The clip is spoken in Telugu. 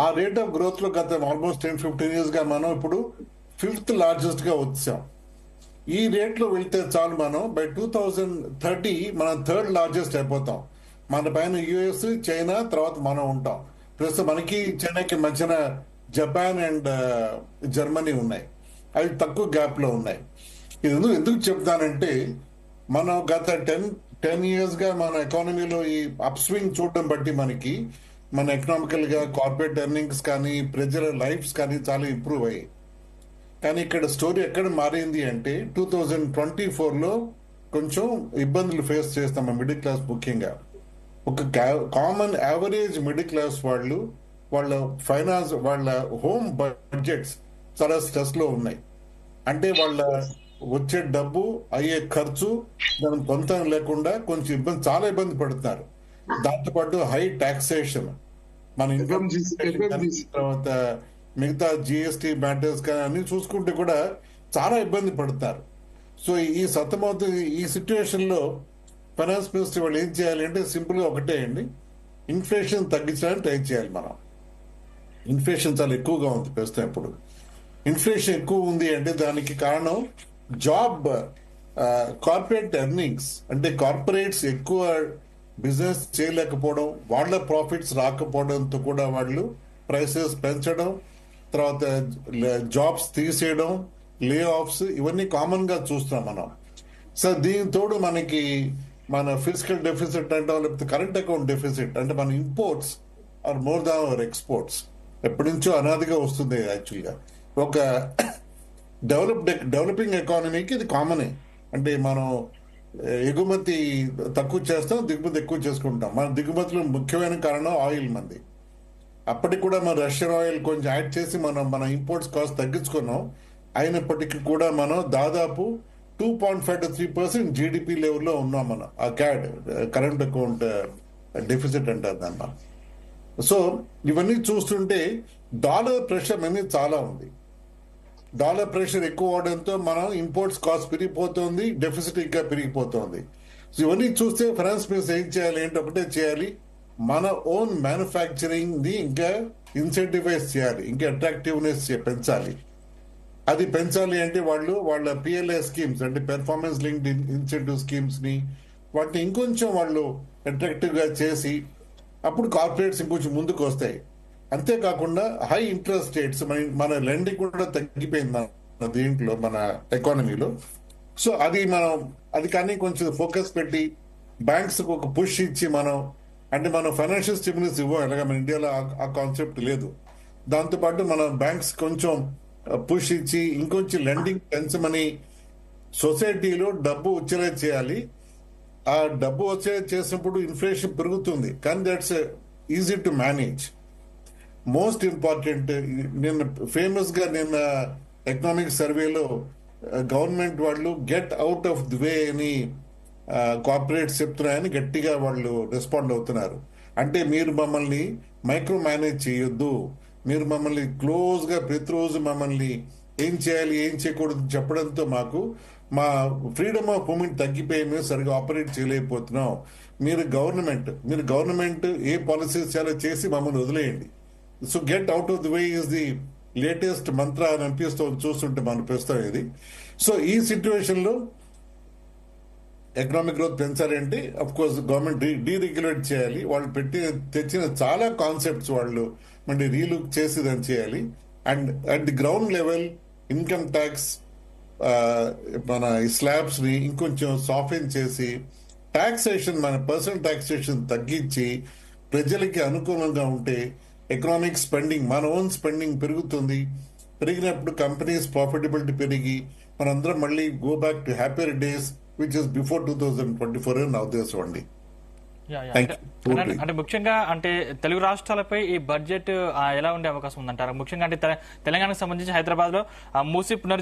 ఆ రేట్ ఆఫ్ గ్రోత్ లో గత ఆల్మోస్ట్ 10-15 years గా మనం ఇప్పుడు 5th లార్జెస్ట్ గా వచ్చాం. ఈ రేట్ లో వెళ్తే చాలు, మనం బై 2030 మనం 3rd లార్జెస్ట్ అయిపోతాం. మన పైన యుఎస్, చైనా, తర్వాత మనం ఉంటాం. ప్రస్తుతం మనకి చైనాకి మధ్యన జపాన్ అండ్ జర్మనీ ఉన్నాయి. అవి తక్కువ గ్యాప్ లో ఉన్నాయి. ఇది ఎందుకు చెప్తానంటే, మనం గత 10 years గా మన ఎకానమీలో ఈ అప్ స్వింగ్ చూడటం బట్టి మనకి మన ఎకనామికల్ గా కార్పొరేట్ ఎర్నింగ్స్ కానీ ప్రజల లైఫ్స్ కానీ చాలా ఇంప్రూవ్ అయ్యాయి. కానీ ఇక్కడ స్టోరీ ఎక్కడ మారింది అంటే 2024లో కొంచెం ఇబ్బందులు ఫేస్ చేస్తాం మిడిల్ క్లాస్. ముఖ్యంగా ఒక కామన్ యావరేజ్ మిడిల్ క్లాస్ వాళ్ళు వాళ్ళ ఫైనాన్స్, వాళ్ళ హోమ్ బడ్జెట్స్ చాలా స్ట్రెస్ లో ఉన్నాయి. అంటే వాళ్ళ వచ్చే డబ్బు, అయ్యే ఖర్చు దాని పొంతం లేకుండా కొంచెం చాలా ఇబ్బంది పడుతున్నారు. దాంతోపాటు హై టాక్సేషన్, మన ఇన్కమ్ తర్వాత మిగతా జిఎస్టీ మ్యాటర్స్ కానీ అన్ని చూసుకుంటే కూడా చాలా ఇబ్బంది పడతారు. సో ఈ ఈ సిచ్యువేషన్ లో ఫైనాన్స్ మినిస్టర్ వాళ్ళు ఏం చేయాలి అంటే సింపుల్ గా ఒకటే అండి, ఇన్ఫ్లేషన్ తగ్గించడానికి ట్రై చేయాలి. మనం ఇన్ఫ్లేషన్ చాలా ఎక్కువగా ఉంది ప్రస్తుతం. ఇప్పుడు ఇన్ఫ్లేషన్ ఎక్కువ ఉంది అంటే దానికి కారణం జాబ్, కార్పొరేట్ ఎర్నింగ్స్. అంటే కార్పొరేట్స్ ఎక్కువ బిజినెస్ చేయలేకపోవడం, వాళ్ళ ప్రాఫిట్స్ రాకపోవడంతో కూడా వాళ్ళు ప్రైసెస్ పెంచడం, తర్వాత జాబ్స్ తీసేయడం, లే ఆఫ్స్, ఇవన్నీ కామన్ గా చూస్తున్నాం మనం. సో దీని తోడు మనకి మన ఫిజికల్ డెఫిసిట్ అంటాం, లేకపోతే కరెంట్ అకౌంట్ డెఫిసిట్, అంటే మన imports are more than our exports. ఎప్పటి నుంచో అనాదిగా వస్తుంది. యాక్చువల్గా ఒక డెవలపింగ్ ఎకానమీకి ఇది కామనే. అంటే మనం ఎగుమతి తక్కువ చేస్తాం, దిగుమతి ఎక్కువ చేసుకుంటాం. మన దిగుమతులు ముఖ్యమైన కారణం ఆయిల్ మంది. అప్పటికి కూడా మన రష్యన్ ఆయిల్ కొంచెం యాడ్ చేసి మన ఇంపోర్ట్స్ కాస్ట్ తగ్గించుకున్నాం. అయినప్పటికీ కూడా మనం దాదాపు 2.5 to 3% జీడిపి లెవెల్లో ఉన్నాం మనం. ఆ క్యాడ్, కరెంట్ అకౌంట్ డెఫిసిట్ అంటారు దాన్ని. సో ఇవన్నీ చూస్తుంటే డాలర్ ప్రెషర్ అనేది చాలా ఉంది. డాలర్ ప్రెషర్ ఎక్కువ అవడంతో మనం ఇంపోర్ట్స్ కాస్ట్ పెరిగిపోతుంది, డెఫిసిట్ ఇంకా పెరిగిపోతుంది. సో ఇవన్నీ చూస్తే ఫైనాన్స్ మినిస్టర్ ఏం చేయాలి అంటే ఒకటే చేయాలి, మన ఓన్ మ్యానుఫ్యాక్చరింగ్ ని ఇంకా ఇన్సెంటివైజ్ చేయాలి, ఇంకా అట్రాక్టివ్నెస్ పెంచాలి. అది పెంచాలి అంటే వాళ్ళ పిఎల్ఐ స్కీమ్స్, అంటే పెర్ఫార్మెన్స్ లింక్డ్ ఇన్సెంటివ్ స్కీమ్స్ ని వాటిని ఇంకొంచెం వాళ్ళు అట్రాక్టివ్ గా చేసి అప్పుడు కార్పొరేట్స్ ఇంకొంచెం ముందుకు వస్తాయి. అంతేకాకుండా హై ఇంట్రెస్ట్ రేట్స్, మన లెండింగ్ కూడా తగ్గిపోయింది మన దీంట్లో, మన ఎకానమీలో. సో అది కానీ కొంచెం ఫోకస్ పెట్టి బ్యాంక్స్ ఒక పుష్ ఇచ్చి మనం ఫైనాన్షియల్ స్టిమ్యులస్ ఇవ్వం. ఎలాగ మన ఇండియాలో ఆ కాన్సెప్ట్ లేదు. దాంతోపాటు మన బ్యాంక్స్ కొంచెం పుష్ ఇచ్చి ఇంకొంచెం లెండింగ్ పెంచమని సొసైటీలో డబ్బు వచ్చేలా చేయాలి. ఆ డబ్బు వచ్చేలా చేసినప్పుడు ఇన్ఫ్లేషన్ పెరుగుతుంది, కానీ that's easy to manage. Most important, నిన్న ఎకనామిక్ సర్వేలో గవర్నమెంట్ వాళ్ళు get out of the way అని కార్పొరేట్స్ చెప్తున్నాయని గట్టిగా వాళ్ళు రెస్పాండ్ అవుతున్నారు. అంటే మీరు మమ్మల్ని మైక్రో మేనేజ్ చేయొద్దు, మీరు మమ్మల్ని క్లోజ్ గా ప్రతిరోజు మమ్మల్ని ఏం చేయాలి ఏం చేయకూడదు చెప్పడంతో మా ఫ్రీడమ్ ఆఫ్ మూమెంట్ తగ్గిపోయి మేము సరిగా ఆపరేట్ చేయలేకపోతున్నాం. మీరు గవర్నమెంట్ ఏ పాలసీస్ చాలా చేసి మమ్మల్ని వదిలేయండి. So get out of the way is the latest మంత్ర అని అనిపిస్తుంది చూస్తుంటే మన ప్రస్తుతం ఇది. సో ఈ సిచ్యువేషన్ లో ఎకనామిక్ గ్రోత్ పెంచాలి అంటే అఫ్ కోర్స్ గవర్నమెంట్ డీరెగ్యులేట్ చేయాలి. వాళ్ళు తెచ్చిన చాలా కాన్సెప్ట్స్ వాళ్ళు మళ్ళీ రీలుక్ చేసి దాన్ని చేయాలి. And at the ground level income tax, మన స్లాబ్స్ ని ఇంకొంచెం సాఫ్టెన్ చేసి మన పర్సనల్ టాక్సేషన్ తగ్గించి ప్రజలకి అనుకూలంగా ఉంటే ఎకనామిక్ స్పెండింగ్, మన ఓన్ స్పెండింగ్ పెరిగినప్పుడు కంపెనీస్ ప్రాఫిటబిలిటీ పెరిగి మనందరం మళ్ళీ go back to happier days which is before 2024 అని నా ఉద్దేశం అండి. అంటే ముఖ్యంగా అంటే తెలుగు రాష్ట్రాలపై ఈ బడ్జెట్ ఎలా ఉండే అవకాశం ఉందంటారు? ముఖ్యంగా అంటే తెలంగాణకు సంబంధించి హైదరాబాద్ లో మూసి పునరుద్ధరణ